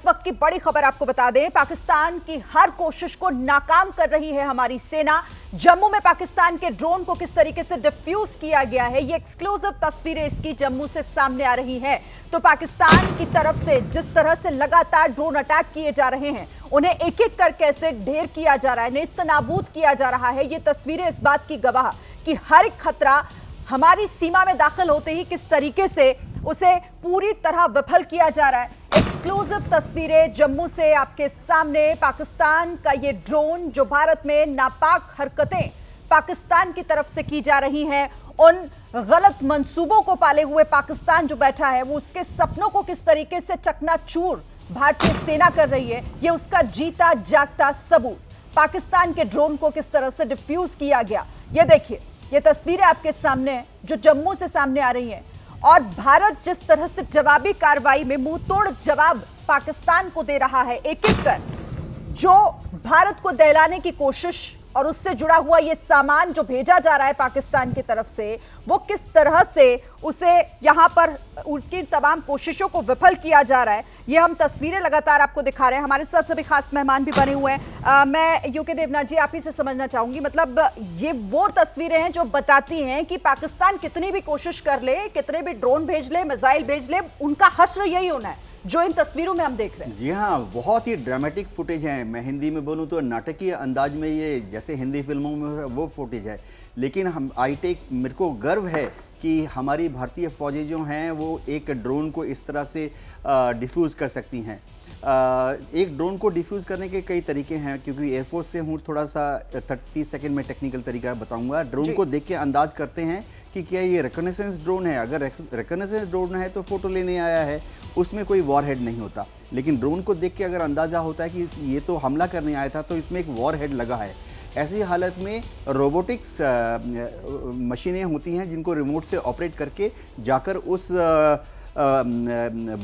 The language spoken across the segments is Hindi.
इस वक्त की बड़ी खबर आपको बता दें, पाकिस्तान की हर कोशिश को नाकाम कर रही है हमारी सेना। जम्मू में पाकिस्तान के ड्रोन को किस तरीके से डिफ्यूज किया गया है, ये एक्सक्लूसिव तस्वीरें इसकी जम्मू से सामने आ रही हैं। तो पाकिस्तान की तरफ से जिस तरह से लगातार ड्रोन अटैक किए जा रहे हैं, उन्हें एक एक कर कैसे ढेर किया जा रहा है, नेस्तनाबूद किया जा रहा है, ये तस्वीरें इस बात की गवाह कि हर एक खतरा हमारी सीमा में दाखिल होते ही किस तरीके से उसे पूरी तरह विफल किया जा रहा है। एक्सक्लूसिव तस्वीरें जम्मू से आपके सामने। पाकिस्तान का ये ड्रोन जो भारत में नापाक हरकतें पाकिस्तान की तरफ से की जा रही हैं, उन गलत मंसूबों को पाले हुए पाकिस्तान जो बैठा है, वो उसके सपनों को किस तरीके से चकनाचूर भारतीय सेना कर रही है, ये उसका जीता जागता सबूत। पाकिस्तान के ड्रोन को किस तरह से डिफ्यूज किया गया, ये देखिए, ये तस्वीरें आपके सामने हैं जो जम्मू से सामने आ रही हैं। और भारत जिस तरह से जवाबी कार्रवाई में मुंहतोड़ जवाब पाकिस्तान को दे रहा है, एक एक कर जो भारत को दहलाने की कोशिश और उससे जुड़ा हुआ ये सामान जो भेजा जा रहा है पाकिस्तान की तरफ से, वो किस तरह से उसे यहां पर उनकी तमाम कोशिशों को विफल किया जा रहा है, ये हम तस्वीरें लगातार आपको दिखा रहे हैं। हमारे साथ सभी खास मेहमान भी बने हुए हैं। मैं यूके देवनाथ जी, आप ही से समझना चाहूंगी, मतलब ये वो तस्वीरें हैं जो बताती हैं कि पाकिस्तान कितनी भी कोशिश कर ले, कितने भी ड्रोन भेज ले, मिसाइल भेज ले, उनका हश्र यही होना है जो इन तस्वीरों में हम देख रहे हैं। जी हाँ, बहुत ही ड्रामेटिक फुटेज है। मैं हिंदी में बोलूँ तो नाटकीय अंदाज में, ये जैसे हिंदी फिल्मों में वो फुटेज है। लेकिन मेरे को गर्व है कि हमारी भारतीय फौजें जो हैं वो एक ड्रोन को इस तरह से डिफ्यूज़ कर सकती हैं। एक ड्रोन को डिफ्यूज़ करने के कई तरीके हैं, क्योंकि एयरफोर्स से हूँ, थोड़ा सा 30 सेकंड में टेक्निकल तरीका बताऊंगा। ड्रोन को देख के अंदाज करते हैं कि क्या ये रिकॉनेसेंस ड्रोन है। अगर रिकॉनेसेंस ड्रोन है तो फोटो लेने आया है, उसमें कोई वॉरहेड नहीं होता। लेकिन ड्रोन को देख के अगर अंदाज़ा होता है कि ये तो हमला करने आया था, तो इसमें एक वॉरहेड लगा है। ऐसी हालत में रोबोटिक्स मशीनें होती हैं जिनको रिमोट से ऑपरेट करके जाकर उस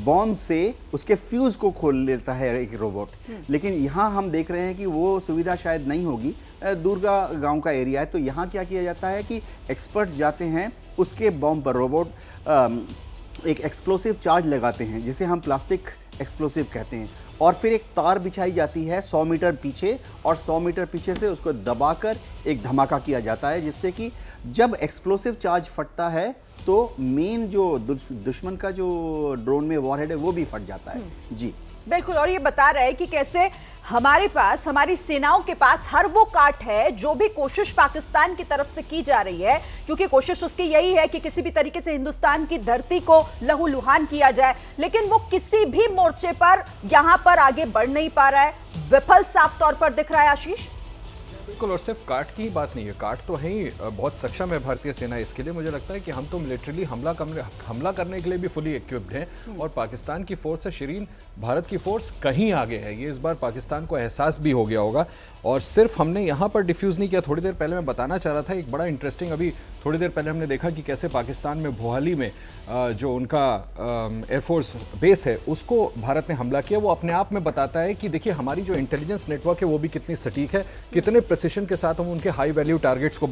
बॉम्ब से उसके फ्यूज़ को खोल लेता है एक रोबोट। लेकिन यहाँ हम देख रहे हैं कि वो सुविधा शायद नहीं होगी, दूर का गाँव का एरिया है। तो यहाँ क्या किया जाता है कि एक्सपर्ट्स जाते हैं, उसके बॉम्ब पर रोबोट एक एक्सप्लोसिव चार्ज लगाते हैं, जिसे हम प्लास्टिक एक्सप्लोसिव कहते हैं, और फिर एक तार बिछाई जाती है 100 मीटर पीछे, और 100 मीटर पीछे से उसको दबाकर एक धमाका किया जाता है, जिससे कि जब एक्सप्लोसिव चार्ज फटता है तो मेन जो दुश्मन का जो ड्रोन में वॉरहेड है वो भी फट जाता है। जी बिल्कुल। और ये बता रहा है कि कैसे हमारे पास, हमारी सेनाओं के पास हर वो काट है जो भी कोशिश पाकिस्तान की तरफ से की जा रही है, क्योंकि कोशिश उसकी यही है कि किसी भी तरीके से हिंदुस्तान की धरती को लहूलुहान किया जाए। लेकिन वो किसी भी मोर्चे पर यहां पर आगे बढ़ नहीं पा रहा है, विफल साफ तौर पर दिख रहा है। आशीष, बिल्कुल, और सिर्फ काट की ही बात नहीं है, काट तो है ही, बहुत सक्षम है भारतीय सेना। इसके लिए मुझे लगता है कि हम तो मिलिट्रीली हमला करने के लिए भी फुली इक्विप्ड हैं। और पाकिस्तान की फोर्स से शिरीन, भारत की फोर्स कहीं आगे है, ये इस बार पाकिस्तान को एहसास भी हो गया होगा। और सिर्फ हमने यहाँ पर डिफ्यूज़ नहीं किया। थोड़ी देर पहले मैं बताना चाह रहा था एक बड़ा इंटरेस्टिंग, अभी थोड़ी देर पहले हमने देखा कि कैसे पाकिस्तान में भोहाली में जो उनका एयरफोर्स बेस है, उसको भारत ने हमला किया। वो अपने आप में बताता है कि देखिए हमारी जो इंटेलिजेंस नेटवर्क है वो भी कितनी सटीक है, कितने प्रिसिशन के साथ हम उनके हाई वैल्यू टारगेट्स को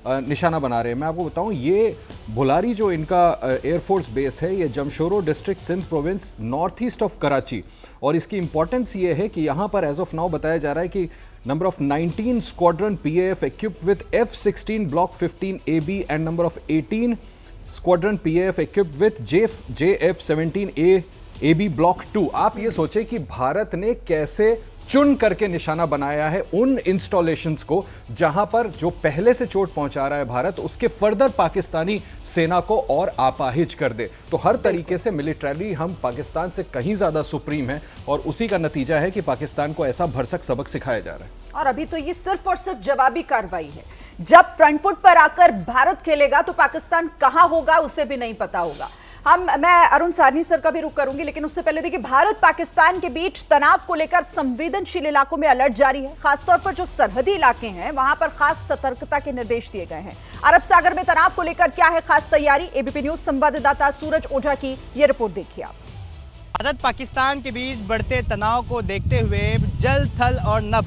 निशाना बना रहे हैं। मैं आपको बताऊं, ये भुलारी जो इनका एयरफोर्स बेस है, ये Jamshoro district, Sindh province, north east of Karachi. और इसकी इंपॉर्टेंस ये है कि यहाँ पर एज ऑफ नाउ बताया जा रहा है कि number of 19 squadron PAF equipped with F-16 Block 15 AB and number of 18 squadron PAF equipped with JF-17 AB Block 2। आप ये सोचें कि भारत ने कैसे चुन करके निशाना बनाया है उन इंस्टॉलेशंस को जहां पर जो पहले से चोट पहुंचा रहा है भारत, उसके फर्दर पाकिस्तानी सेना को और आपाहिज कर दे। तो हर तरीके से मिलिट्रली हम पाकिस्तान से कहीं ज्यादा सुप्रीम है, और उसी का नतीजा है कि पाकिस्तान को ऐसा भरसक सबक सिखाया जा रहा है। और अभी तो ये सिर्फ और सिर्फ जवाबी कार्रवाई है। जब फ्रंट फुट पर आकर भारत खेलेगा तो पाकिस्तान कहां होगा उसे भी नहीं पता होगा। मैं अरुण सारनी सर का भी रुख करूंगी, लेकिन उससे पहले देखिए, भारत पाकिस्तान के बीच तनाव को लेकर संवेदनशील इलाकों में अलर्ट जारी है। खासतौर पर जो सरहदी इलाके हैं वहां पर खास सतर्कता के निर्देश दिए गए हैं। अरब सागर में तनाव को लेकर क्या है खास तैयारी, एबीपी न्यूज संवाददाता सूरज ओझा की यह रिपोर्ट देखिए आप। भारत पाकिस्तान के बीच बढ़ते तनाव को देखते हुए जल, थल और नभ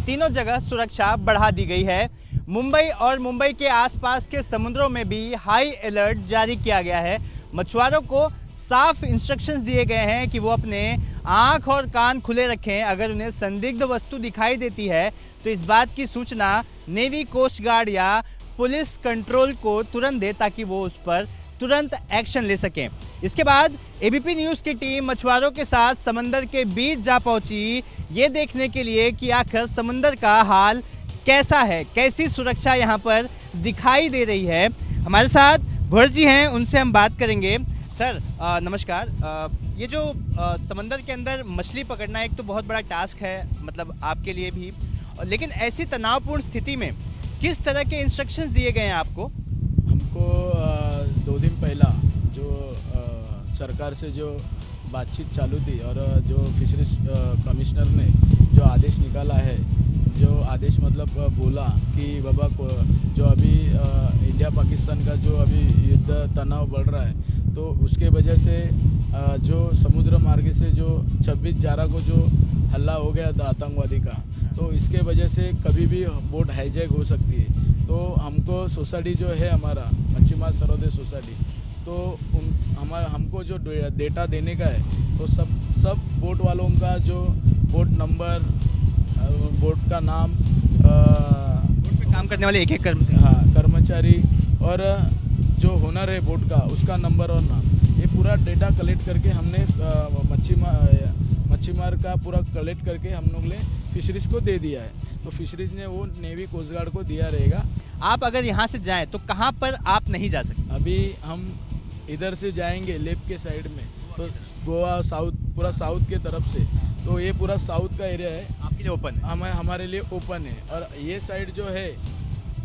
तीनों जगह सुरक्षा बढ़ा दी गई है। मुंबई और मुंबई के आसपास के समुद्रों में भी हाई अलर्ट जारी किया गया है। मछुआरों को साफ इंस्ट्रक्शंस दिए गए हैं कि वो अपने आंख और कान खुले रखें। अगर उन्हें संदिग्ध वस्तु दिखाई देती है तो इस बात की सूचना नेवी, कोस्ट गार्ड या पुलिस कंट्रोल को तुरंत दे, ताकि वो उस पर तुरंत एक्शन ले सकें। इसके बाद एबीपी न्यूज़ की टीम मछुआरों के साथ समंदर के बीच जा पहुंची, ये देखने के लिए कि आखिर समंदर का हाल कैसा है, कैसी सुरक्षा यहाँ पर दिखाई दे रही है। हमारे साथ भोर जी हैं, उनसे हम बात करेंगे। सर नमस्कार। ये जो समंदर के अंदर मछली पकड़ना एक तो बहुत बड़ा टास्क है, मतलब आपके लिए भी, लेकिन ऐसी तनावपूर्ण स्थिति में किस तरह के इंस्ट्रक्शंस दिए गए हैं आपको? हमको 2 दिन पहला जो सरकार से जो बातचीत चालू थी और जो फिशरीज कमिश्नर ने जो आदेश निकाला है, जो आदेश मतलब बोला कि बाबा को जो अभी इंडिया पाकिस्तान का जो अभी युद्ध तनाव बढ़ रहा है, तो उसके वजह से जो समुद्र मार्ग से जो 26 जारा को जो हल्ला हो गया था आतंकवादी का, तो इसके वजह से कभी भी बोट हाईजैक हो सकती है। तो हमको सोसाइटी जो है हमारा मच्छीमार सर्वोदय सोसाइटी, तो हमको जो डेटा देने का है, तो सब बोट वालों का जो बोट नंबर, बोट का नाम, बोट पे काम करने वाले एक कर्मचारी, हाँ कर्मचारी, और जो होनर है बोट का उसका नंबर और नाम, ये पूरा डेटा कलेक्ट करके हमने मच्छीमार का पूरा कलेक्ट करके हम लोग ने फिशरीज को दे दिया है। तो फिशरीज ने वो नेवी, कोस्ट गार्ड को दिया रहेगा। आप अगर यहाँ से जाएं तो कहाँ पर आप नहीं जा सकते? अभी हम इधर से जाएंगे लेफ्ट के साइड में, तो गोवा साउथ, पूरा साउथ के तरफ से, तो ये पूरा साउथ का एरिया है, आपके लिए ओपन है? हमारे लिए ओपन है। और ये साइड जो है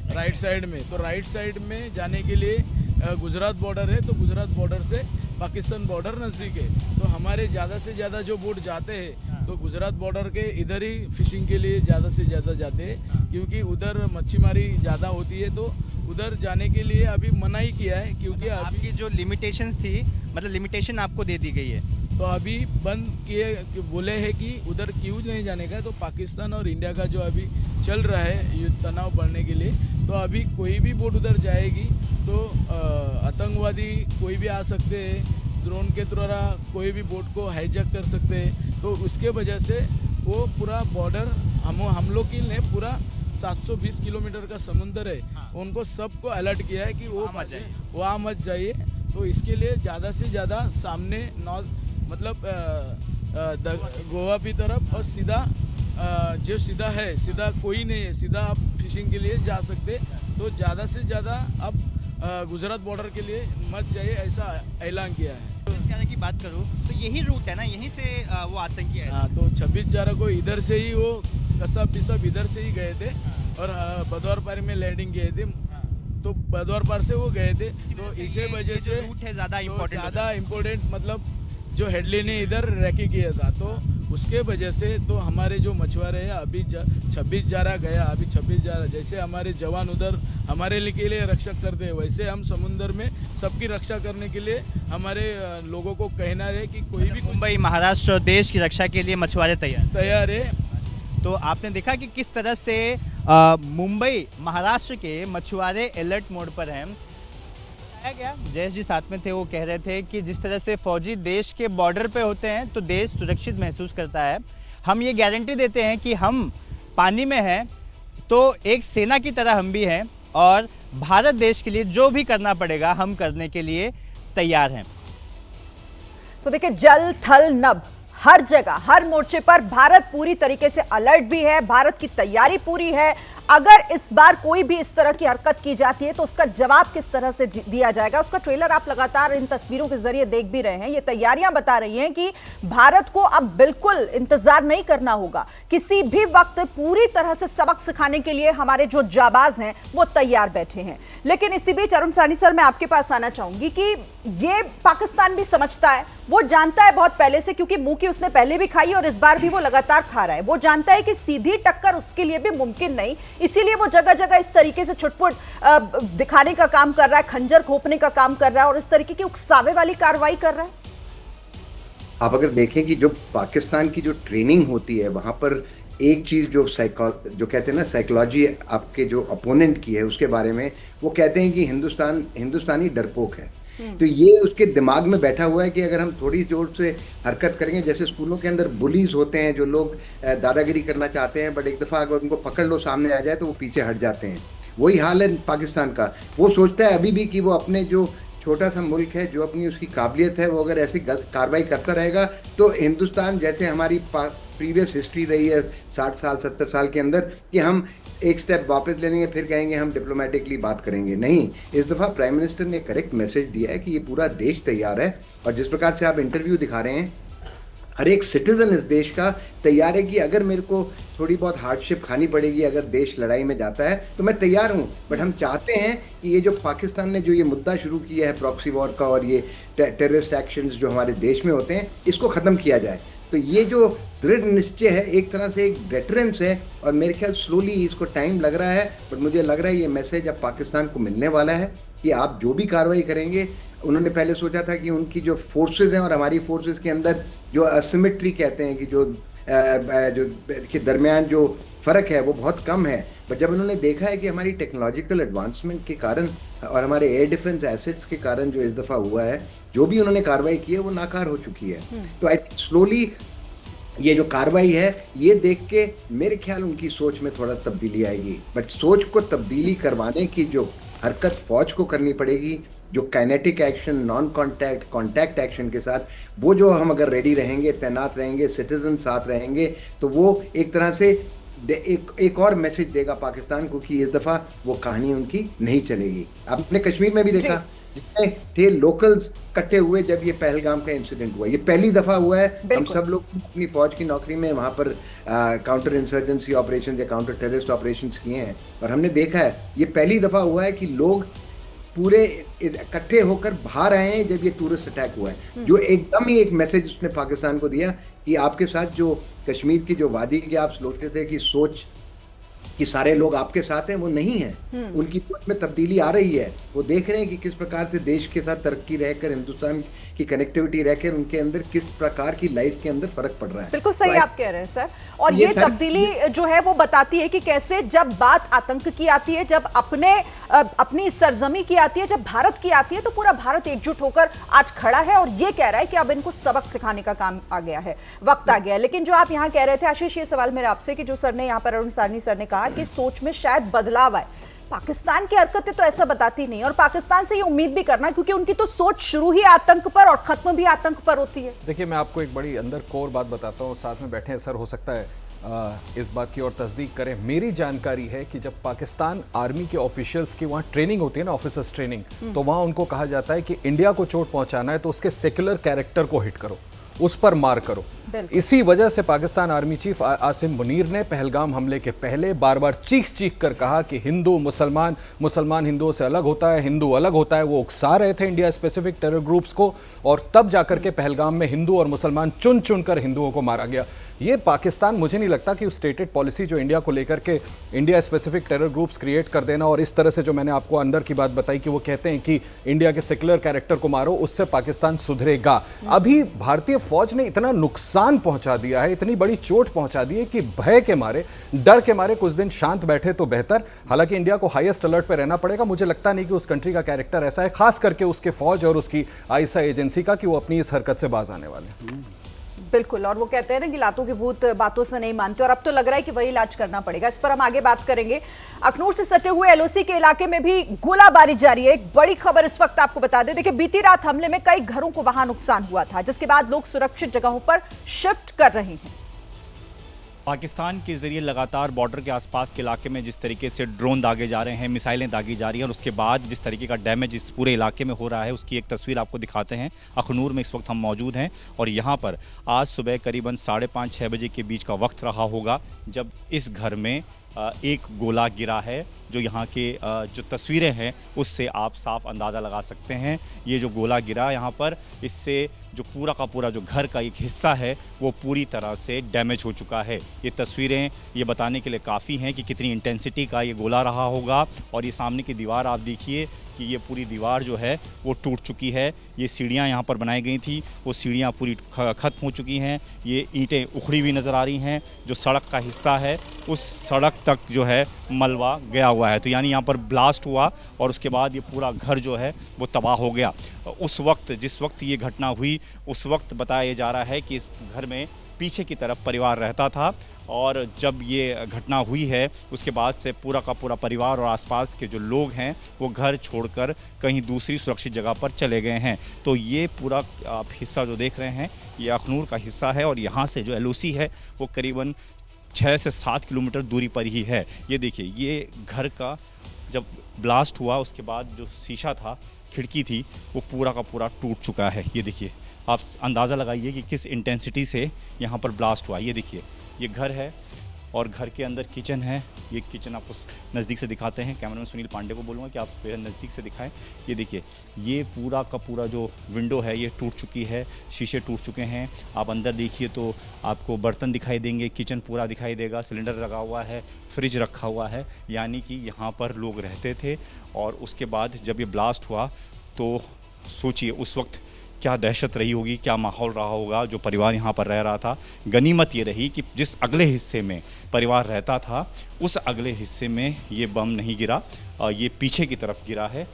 राइट साइड में, तो राइट साइड में जाने के लिए गुजरात बॉर्डर है, तो गुजरात बॉर्डर से पाकिस्तान बॉर्डर नज़दीक है। तो हमारे ज़्यादा से ज़्यादा जो बोट जाते हैं तो गुजरात बॉर्डर के इधर ही फिशिंग के लिए ज़्यादा से ज़्यादा जाते हैं, क्योंकि उधर मच्छीमारी ज़्यादा होती है। तो उधर जाने के लिए अभी मनाही किया है, क्योंकि आपकी जो लिमिटेशंस थी, मतलब लिमिटेशन आपको दे दी गई है, तो अभी बंद किए, बोले हैं कि उधर क्यों नहीं जाने का। तो पाकिस्तान और इंडिया का जो अभी चल रहा है युद्ध तनाव बढ़ने के लिए, तो अभी कोई भी बोट उधर जाएगी तो आतंकवादी कोई भी आ सकते हैं, ड्रोन के द्वारा कोई भी बोट को हाईजैक कर सकते हैं। तो उसके वजह से वो पूरा बॉर्डर हम लोग की ने पूरा 720 किलोमीटर का समुंदर है, उनको सबको अलर्ट किया है कि वो वहाँ मत जाइए। तो इसके लिए ज़्यादा से ज़्यादा सामने नॉर्थ, मतलब गोवा की तरफ, और सीधा जो सीधा है, सीधा कोई नहीं है, सीधा आप फिशिंग के लिए जा सकते। तो ज़्यादा से ज़्यादा आप गुजरात बॉर्डर के लिए मत जाइए, ऐसा ऐलान किया है। इस तरह की बात करूँ तो यही रूट है ना, यहीं से वो आतंकी है। हाँ, तो 26 जारा को इधर से ही वो कसब पिसब इधर से ही गए थे, और बदौरपार में लैंडिंग किए थे, तो बदौरपार से वो गए थे। तो इसी वजह से रूट है ज़्यादा इम्पोर्टेंट, मतलब जो हेडली ने इधर रैकी किया था, तो उसके वजह से तो हमारे जो मछुआरे हैं अभी 26 जारा गया, अभी 26 जारा, जैसे हमारे जवान उधर हमारे के लिए रक्षा करते हैं, वैसे हम समुद्र में सबकी रक्षा करने के लिए हमारे लोगों को कहना है कि कोई भी मुंबई, महाराष्ट्र और देश की रक्षा के लिए मछुआरे तैयार है। तो आपने देखा कि किस तरह से मुंबई, महाराष्ट्र के मछुआरे अलर्ट मोड पर हैं। गया जयेश जी साथ में थे, वो कह रहे थे कि जिस तरह से फौजी देश के बॉर्डर पे होते हैं तो देश सुरक्षित महसूस करता है। हम ये गारंटी देते हैं कि हम पानी में हैं तो एक सेना की तरह हम भी हैं, और भारत देश के लिए जो भी करना पड़ेगा हम करने के लिए तैयार हैं। तो देखिए, जल थल नभ हर जगह, हर मोर्चे पर भारत पूरी तरीके से अलर्ट भी है, भारत की तैयारी पूरी है। अगर इस बार कोई भी इस तरह की हरकत की जाती है तो उसका जवाब किस तरह से दिया जाएगा, उसका ट्रेलर आप लगातार इन तस्वीरों के जरिए देख भी रहे हैं। ये तैयारियां बता रही हैं कि भारत को अब बिल्कुल इंतजार नहीं करना होगा, किसी भी वक्त पूरी तरह से सबक सिखाने के लिए हमारे जो जाबाज हैं वो तैयार बैठे हैं। लेकिन इसी बीच अरुण साहनी सर, मैं आपके पास आना चाहूंगी कि ये पाकिस्तान भी समझता है, वो जानता है बहुत पहले से, क्योंकि मुंह की उसने पहले भी खाई और इस बार भी वो लगातार खा रहा है। वो जानता है कि सीधी टक्कर उसके लिए भी मुमकिन नहीं, इसीलिए वो जगह जगह इस तरीके से छुटपुट दिखाने का काम कर रहा है, खंजर खोपने का काम कर रहा है और इस तरीके की उकसावे वाली कार्रवाई कर रहा है। आप अगर देखें कि जो पाकिस्तान की जो ट्रेनिंग होती है वहाँ पर एक चीज़ जो कहते हैं ना साइकोलॉजी आपके जो अपोनेंट की है उसके बारे में, वो कहते हैं कि हिंदुस्तानी डरपोक है। तो ये उसके दिमाग में बैठा हुआ है कि अगर हम थोड़ी जोर से हरकत करेंगे, जैसे स्कूलों के अंदर बुलीज होते हैं जो लोग दादागिरी करना चाहते हैं, बट एक दफ़ा अगर उनको पकड़ लो सामने आ जाए तो वो पीछे हट जाते हैं। वही हाल है पाकिस्तान का। वो सोचता है अभी भी कि वो अपने जो छोटा सा मुल्क है, जो अपनी उसकी काबिलियत है, वो अगर ऐसी कार्रवाई करता रहेगा तो हिंदुस्तान जैसे हमारी प्रीवियस हिस्ट्री रही है 60 साल 70 साल के अंदर, कि हम एक स्टेप वापस ले लेंगे फिर कहेंगे हम डिप्लोमेटिकली बात करेंगे। नहीं, इस दफ़ा प्राइम मिनिस्टर ने करेक्ट मैसेज दिया है कि ये पूरा देश तैयार है। और जिस प्रकार से आप इंटरव्यू दिखा रहे हैं, हर एक सिटीजन इस देश का तैयार है कि अगर मेरे को थोड़ी बहुत हार्डशिप खानी पड़ेगी, अगर देश लड़ाई में जाता है तो मैं तैयार हूँ। बट हम चाहते हैं कि ये जो पाकिस्तान ने जो ये मुद्दा शुरू किया है प्रॉक्सी वॉर का और ये टेररिस्ट एक्शंस जो हमारे देश में होते हैं, इसको ख़त्म किया जाए। तो ये जो दृढ़ निश्चय है एक तरह से एक डेटरेंस है, और मेरे ख्याल स्लोली इसको टाइम लग रहा है, बट मुझे लग रहा है ये मैसेज अब पाकिस्तान को मिलने वाला है कि आप जो भी कार्रवाई करेंगे। उन्होंने पहले सोचा था कि उनकी जो फोर्सेस हैं और हमारी फोर्सेस के अंदर जो असिमेट्री कहते हैं कि जो देखिए दरमियान जो फ़र्क है वो बहुत कम है। बट जब उन्होंने देखा है कि हमारी टेक्नोलॉजिकल एडवांसमेंट के कारण और हमारे एयर डिफेंस एसेट्स के कारण जो इस दफ़ा हुआ है, जो भी उन्होंने कार्रवाई की है वो नाकार हो चुकी है। तो आई थिंक स्लोली ये जो कार्रवाई है ये देख के मेरे ख्याल उनकी सोच में थोड़ा तब्दीली आएगी। बट सोच को तब्दीली करवाने की जो हरकत फौज को करनी पड़ेगी, जो kinetic action, non contact, contact action के साथ, वो जो हम अगर रेडी रहेंगे, तैनात रहेंगे, सिटीजन साथ रहेंगे, तो वो एक तरह से एक और मैसेज देगा पाकिस्तान को कि इस दफ़ा वो कहानी उनकी नहीं चलेगी। आपने कश्मीर में भी देखा, जितने थे लोकल्स कट्टे हुए जब ये पहलगाम का इंसिडेंट हुआ, ये पहली दफ़ा हुआ है। हम सब लोग अपनी फौज की नौकरी में वहाँ पर काउंटर इंसर्जेंसी ऑपरेशन या काउंटर टेररिस्ट ऑपरेशन किए हैं, और हमने देखा है ये पहली दफ़ा हुआ है कि लोग पूरे इकट्ठे होकर बाहर आए हैं जब ये टूरिस्ट अटैक हुआ है। जो एकदम ही एक मैसेज उसने पाकिस्तान को दिया कि आपके साथ जो कश्मीर की जो वादी की आप सोचते थे कि सोच कि सारे लोग आपके साथ हैं, वो नहीं है। उनकी सोच में तब्दीली आ रही है। वो देख रहे हैं कि किस प्रकार से देश के साथ तरक्की रहकर, हिंदुस्तान की कनेक्टिविटी रहकर उनके अंदर किस प्रकार की लाइफ के अंदर फर्क पड़ रहा है। बिल्कुल सही आप कह रहे हैं सर। और ये तब्दीली जो है वो बताती है कि कैसे जब बात आतंक की आती है, जब अपनी सरजमी की आती है, जब भारत की आती है, तो पूरा भारत एकजुट होकर आज खड़ा है और ये कह रहा है कि अब इनको सबक सिखाने का काम आ गया है, वक्त आ गया है। लेकिन जो आप यहाँ कह रहे थे आशीष, ये सवाल मेरा आपसे कि जो सर ने यहाँ पर, अरुण सारनी सर ने कहा कि सोच में शायद बदलाव आए, पाकिस्तान की हरकतें तो ऐसा बताती नहीं, और पाकिस्तान से ये उम्मीद भी करना, क्योंकि उनकी तो सोच शुरू ही आतंक पर और खत्म भी आतंक पर होती है। देखिए, मैं आपको एक बड़ी अंदर कोर बात बताता हूँ, साथ में बैठे हैं सर, हो सकता है इस बात की और तस्दीक करें। मेरी जानकारी है कि जब पाकिस्तान आर्मी के ऑफिशियल्स की वहाँ ट्रेनिंग होती है ना, ऑफिसर्स ट्रेनिंग, तो वहाँ उनको कहा जाता है कि इंडिया को चोट पहुंचाना है तो उसके सेक्युलर कैरेक्टर को हिट करो, उस पर मार करो। इसी वजह से पाकिस्तान आर्मी चीफ आसिम मुनीर ने पहलगाम हमले के पहले बार बार चीख कर कहा कि हिंदू मुसलमान, मुसलमान हिंदुओं से अलग होता है, हिंदू अलग होता है। वो उकसा रहे थे इंडिया स्पेसिफिक टेरर ग्रुप्स को, और तब जाकर के पहलगाम में हिंदू और मुसलमान चुन चुन कर हिंदुओं को मारा गया। ये पाकिस्तान, मुझे नहीं लगता कि उस स्टेटेड पॉलिसी जो इंडिया को लेकर के India specific terror groups create कर देना और इस तरह से जो मैंने आपको अंदर की बात बताई कि वो कहते हैं कि इंडिया के सेक्युलर कैरेक्टर को मारो, उससे पाकिस्तान सुधरेगा। अभी भारतीय फौज ने इतना नुकसान पहुंचा दिया है, इतनी बड़ी चोट पहुंचा दी है कि भय के मारे, डर के मारे कुछ दिन शांत बैठे तो बेहतर। हालांकि इंडिया को हाईएस्ट अलर्ट पर रहना पड़ेगा। मुझे लगता नहीं कि उस कंट्री का कैरेक्टर ऐसा है, खास करके उसके फौज और उसकी आईएसआई एजेंसी का, कि वो अपनी इस हरकत से बाज आने वाले हैं। बिल्कुल, और वो कहते हैं ना कि लातों के भूत बातों से नहीं मानते, और अब तो लग रहा है कि वही इलाज करना पड़ेगा। इस पर हम आगे बात करेंगे। अखनूर से सटे हुए एलओसी के इलाके में भी गोलाबारी जारी है। एक बड़ी खबर इस वक्त आपको बता दें, देखिए बीती रात हमले में कई घरों को वहां नुकसान हुआ था, जिसके बाद लोग सुरक्षित जगहों पर शिफ्ट कर रहे हैं। पाकिस्तान के ज़रिए लगातार बॉर्डर के आसपास के इलाके में जिस तरीके से ड्रोन दागे जा रहे हैं, मिसाइलें दागी जा रही हैं, और उसके बाद जिस तरीके का डैमेज इस पूरे इलाके में हो रहा है, उसकी एक तस्वीर आपको दिखाते हैं। अखनूर में इस वक्त हम मौजूद हैं, और यहाँ पर आज सुबह करीबन 5:30-6 बजे के बीच का वक्त रहा होगा जब इस घर में एक गोला गिरा है। जो यहाँ के जो तस्वीरें हैं उससे आप साफ अंदाज़ा लगा सकते हैं। ये जो गोला गिरा यहाँ पर, इससे जो पूरा का पूरा जो घर का एक हिस्सा है वो पूरी तरह से डैमेज हो चुका है। ये तस्वीरें ये बताने के लिए काफ़ी हैं कि कितनी इंटेंसिटी का ये गोला रहा होगा। और ये सामने की दीवार आप देखिए कि ये पूरी दीवार जो है वो टूट चुकी है। ये सीढ़ियाँ यहाँ पर बनाई गई थी, वो सीढ़ियाँ पूरी ख़त्म हो चुकी हैं। ये ईंटें उखड़ी हुई नज़र आ रही हैं। जो सड़क का हिस्सा है उस सड़क तक जो है मलबा गया हुआ है। तो यानी यहाँ पर ब्लास्ट हुआ और उसके बाद ये पूरा घर जो है वो तबाह हो गया। उस वक्त जिस वक्त ये घटना हुई उस वक्त बताया जा रहा है कि इस घर में पीछे की तरफ परिवार रहता था और जब ये घटना हुई है उसके बाद से पूरा का पूरा परिवार और आसपास के जो लोग हैं वो घर छोड़कर कहीं दूसरी सुरक्षित जगह पर चले गए हैं। तो ये पूरा आप हिस्सा जो देख रहे हैं ये अखनूर का हिस्सा है और यहाँ से जो एलओसी है वो करीबन 6 से 7 किलोमीटर दूरी पर ही है। ये देखिए ये घर का जब ब्लास्ट हुआ उसके बाद जो शीशा था, खिड़की थी, वो पूरा का पूरा टूट चुका है। ये देखिए आप अंदाज़ा लगाइए कि किस इंटेंसिटी से यहाँ पर ब्लास्ट हुआ। ये देखिए ये घर है और घर के अंदर किचन है। ये किचन आपको नज़दीक से दिखाते हैं। कैमरामैन सुनील पांडे को बोलूँगा कि आप बेहद नज़दीक से दिखाएं। ये देखिए ये पूरा का पूरा जो विंडो है ये टूट चुकी है, शीशे टूट चुके हैं। आप अंदर देखिए तो आपको बर्तन दिखाई देंगे, किचन पूरा दिखाई देगा, सिलेंडर लगा हुआ है, फ्रिज रखा हुआ है, यानी कि यहाँ पर लोग रहते थे। और उसके बाद जब ये ब्लास्ट हुआ तो सोचिए उस वक्त क्या दहशत रही होगी, क्या माहौल रहा होगा जो परिवार यहाँ पर रह रहा था। गनीमत ये रही कि जिस अगले हिस्से में परिवार रहता था उस अगले हिस्से में ये बम नहीं गिरा, ये पीछे की तरफ गिरा है,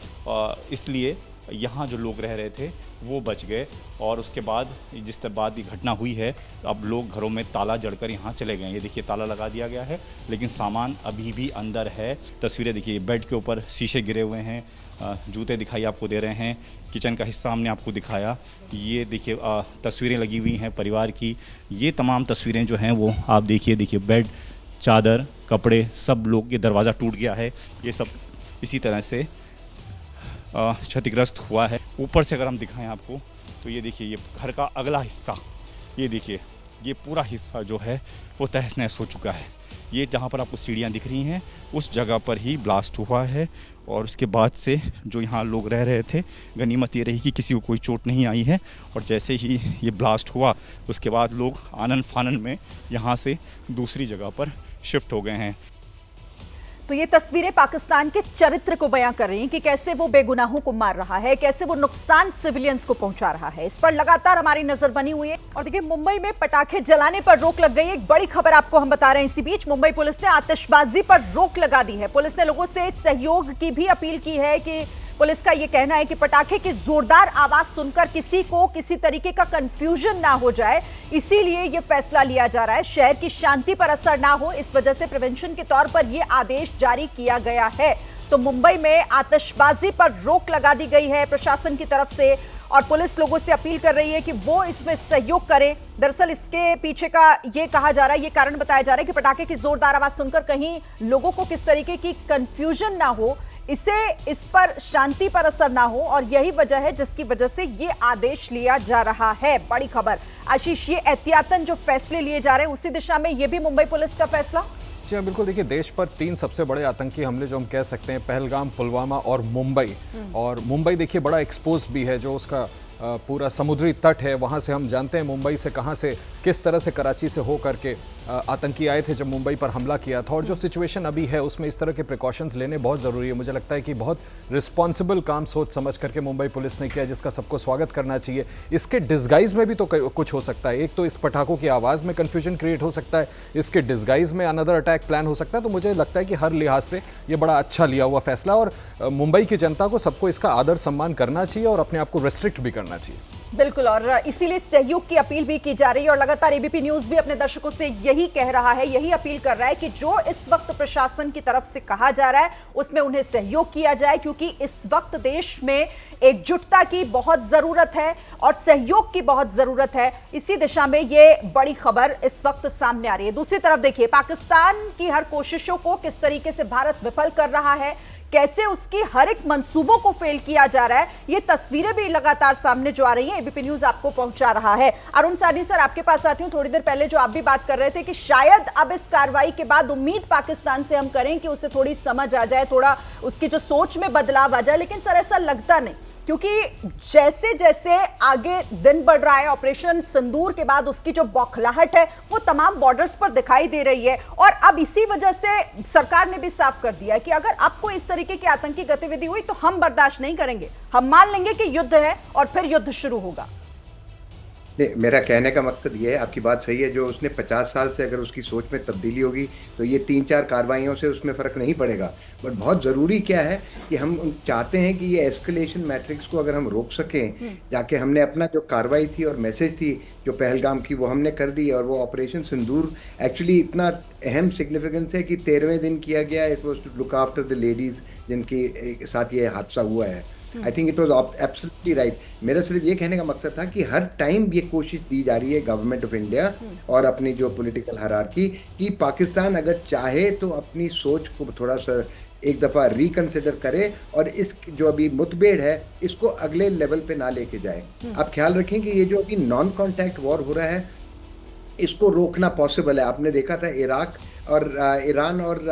इसलिए यहाँ जो लोग रह रहे थे वो बच गए। और उसके बाद जिस तरह बाद ये घटना हुई है अब लोग घरों में ताला जड़कर यहाँ चले गए। ये देखिए ताला लगा दिया गया है लेकिन सामान अभी भी अंदर है। तस्वीरें देखिए बेड के ऊपर शीशे गिरे हुए हैं, जूते दिखाई आपको दे रहे हैं, किचन का हिस्सा हमने आपको दिखाया। ये देखिए तस्वीरें लगी हुई हैं परिवार की। ये तमाम तस्वीरें जो हैं वो आप देखिए बेड, चादर, कपड़े सब लोग, ये दरवाज़ा टूट गया है, ये सब इसी तरह से क्षतिग्रस्त हुआ है। ऊपर से अगर हम दिखाएं आपको तो ये देखिए ये घर का अगला हिस्सा, ये देखिए ये पूरा हिस्सा जो है वो तहस नहस हो चुका है। ये जहाँ पर आपको सीढ़ियाँ दिख रही हैं उस जगह पर ही ब्लास्ट हुआ है और उसके बाद से जो यहाँ लोग रह रहे थे, गनीमत ये रही कि किसी को कोई चोट नहीं आई है। और जैसे ही ये ब्लास्ट हुआ उसके बाद लोग आनन फानन में यहाँ से दूसरी जगह पर शिफ्ट हो गए हैं। तो ये तस्वीरें पाकिस्तान के चरित्र को बयां कर रही हैं कि कैसे वो बेगुनाहों को मार रहा है, कैसे वो नुकसान सिविलियंस को पहुंचा रहा है। इस पर लगातार हमारी नजर बनी हुई है। और देखिए मुंबई में पटाखे जलाने पर रोक लग गई। एक बड़ी खबर आपको हम बता रहे हैं। इसी बीच मुंबई पुलिस ने आतिशबाजी पर रोक लगा दी है। पुलिस ने लोगों से सहयोग की भी अपील की है कि पुलिस का यह कहना है कि पटाखे की जोरदार आवाज सुनकर किसी को किसी तरीके का कंफ्यूजन ना हो जाए, इसीलिए यह फैसला लिया जा रहा है। शहर की शांति पर असर ना हो, इस वजह से प्रिवेंशन के तौर पर यह आदेश जारी किया गया है। तो मुंबई में आतिशबाजी पर रोक लगा दी गई है प्रशासन की तरफ से और पुलिस लोगों से अपील कर रही है कि वो इसमें सहयोग करें। दरअसल इसके पीछे का ये कहा जा रहा है, ये कारण बताया जा रहा है कि पटाखे की जोरदार आवाज सुनकर कहीं लोगों को किस तरीके की कंफ्यूजन ना हो, इस पर शांति पर असर ना हो, और यही वजह है जिसकी वजह से ये आदेश लिया जा रहा है। बड़ी खबर आशीष, ये एहतियातन जो फैसले लिए जा रहे हैं उसी दिशा में ये भी मुंबई पुलिस का फैसला। जी हाँ बिल्कुल। देखिए देश पर 3 सबसे बड़े आतंकी हमले जो हम कह सकते हैं, पहलगाम, पुलवामा और मुंबई। और मुंबई देखिए बड़ा एक्सपोज भी है, जो उसका पूरा समुद्री तट है, वहाँ से हम जानते हैं मुंबई से कहाँ से किस तरह से कराची से हो करके आतंकी आए थे जब मुंबई पर हमला किया था। और जो सिचुएशन अभी है उसमें इस तरह के प्रिकॉशंस लेने बहुत ज़रूरी है। मुझे लगता है कि बहुत रिस्पॉन्सिबल काम सोच समझ करके मुंबई पुलिस ने किया, जिसका सबको स्वागत करना चाहिए। इसके डिस्गाइज में भी तो कुछ हो सकता है। एक तो इस पटाखों की आवाज़ में कन्फ्यूजन क्रिएट हो सकता है, इसके डिस्गाइज में अनदर अटैक प्लान हो सकता है। तो मुझे लगता है कि हर लिहाज से ये बड़ा अच्छा लिया हुआ फैसला, और मुंबई की जनता को सबको इसका आदर सम्मान करना चाहिए और अपने आप को रेस्ट्रिक्ट भी करना चाहिए। बिल्कुल, और इसीलिए सहयोग की अपील भी की जा रही है। और लगातार एबीपी न्यूज भी अपने दर्शकों से यही कह रहा है, यही अपील कर रहा है कि जो इस वक्त प्रशासन की तरफ से कहा जा रहा है उसमें उन्हें सहयोग किया जाए, क्योंकि इस वक्त देश में एकजुटता की बहुत जरूरत है और सहयोग की बहुत जरूरत है। इसी दिशा में ये बड़ी खबर इस वक्त सामने आ रही है। दूसरी तरफ देखिए पाकिस्तान की हर कोशिशों को किस तरीके से भारत विफल कर रहा है, कैसे उसकी हर एक मंसूबों को फेल किया जा रहा है, ये तस्वीरें भी लगातार सामने जो आ रही हैं एबीपी न्यूज आपको पहुंचा रहा है। अरुण साहनी सर, आपके पास आती हूं। थोड़ी देर पहले जो आप भी बात कर रहे थे कि शायद अब इस कार्रवाई के बाद उम्मीद पाकिस्तान से हम करें कि उसे थोड़ी समझ आ जाए, थोड़ा उसकी जो सोच में बदलाव आ जाए, लेकिन सर ऐसा लगता नहीं, क्योंकि जैसे जैसे आगे दिन बढ़ रहा है, ऑपरेशन सिंदूर के बाद उसकी जो बौखलाहट है वो तमाम बॉर्डर्स पर दिखाई दे रही है। और अब इसी वजह से सरकार ने भी साफ कर दिया है कि अगर आपको इस तरीके की आतंकी गतिविधि हुई तो हम बर्दाश्त नहीं करेंगे, हम मान लेंगे कि युद्ध है और फिर युद्ध शुरू होगा। नहीं, मेरा कहने का मकसद ये है, आपकी बात सही है, जो उसने 50 साल से अगर उसकी सोच में तब्दीली होगी तो ये 3-4 कार्रवाइयों से उसमें फ़र्क नहीं पड़ेगा। बट बहुत ज़रूरी क्या है कि हम चाहते हैं कि ये एस्केलेशन मैट्रिक्स को अगर हम रोक सकें, जाके हमने अपना जो कार्रवाई थी और मैसेज थी जो पहलगाम की वो हमने कर दी, और वो ऑपरेशन सिंदूर एक्चुअली इतना अहम सिग्निफिकेंस है कि 13वें दिन किया गया। It was to look after the ladies जिनके साथ ये हादसा हुआ है। I think it was absolutely right. मेरा सिर्फ ये कहने का मकसद था कि हर टाइम ये कोशिश दी जा रही है गवर्नमेंट ऑफ इंडिया और अपनी जो पॉलिटिकल हायरार्की कि पाकिस्तान अगर चाहे तो अपनी सोच को थोड़ा सा एक दफ़ा रिकन्सिडर करे और इस जो अभी मुठभेड़ है इसको अगले लेवल पे ना लेके जाए। आप ख्याल रखें कि ये जो अभी नॉन कॉन्टैक्ट वॉर हो रहा है इसको रोकना पॉसिबल है। आपने देखा था इराक और ईरान और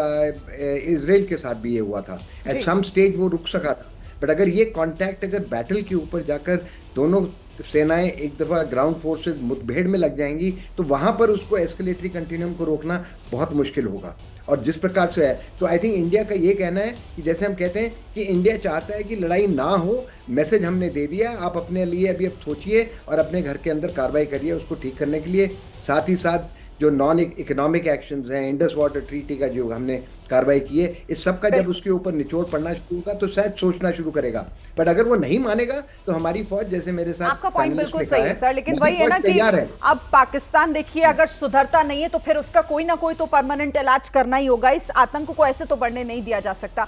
इजराइल के साथ भी ये हुआ था। एट सम स्टेज वो रुक सका था, बट अगर ये कांटेक्ट अगर बैटल के ऊपर जाकर दोनों सेनाएं एक दफ़ा ग्राउंड फोर्स से मुठभेड़ में लग जाएंगी तो वहाँ पर उसको एस्केलेटरी कंटिन्यूम को रोकना बहुत मुश्किल होगा। और जिस प्रकार से है तो आई थिंक इंडिया का ये कहना है कि जैसे हम कहते हैं कि इंडिया चाहता है कि लड़ाई ना हो, मैसेज हमने दे दिया, आप अपने लिए अभी अब सोचिए और अपने घर के अंदर कार्रवाई करिए उसको ठीक करने के लिए। साथ ही साथ जो नॉन इकोनॉमिक एक्शंस हैं, इंडस वाटर ट्रीटी का जो हमने कार्रवाई की है, इस सब का जब उसके ऊपर निचोड़ पड़ना शुरू होगा तो शायद सोचना शुरू करेगा। बट अगर वो नहीं मानेगा तो हमारी फौज, जैसे मेरे साथ आपका पॉइंट बिल्कुल सही है सर, लेकिन वही है ना कि अब पाकिस्तान देखिए अगर सुधरता नहीं है तो फिर उसका कोई ना कोई तो परमानेंट इलाज करना ही होगा। इस आतंक को ऐसे तो बढ़ने नहीं दिया जा सकता।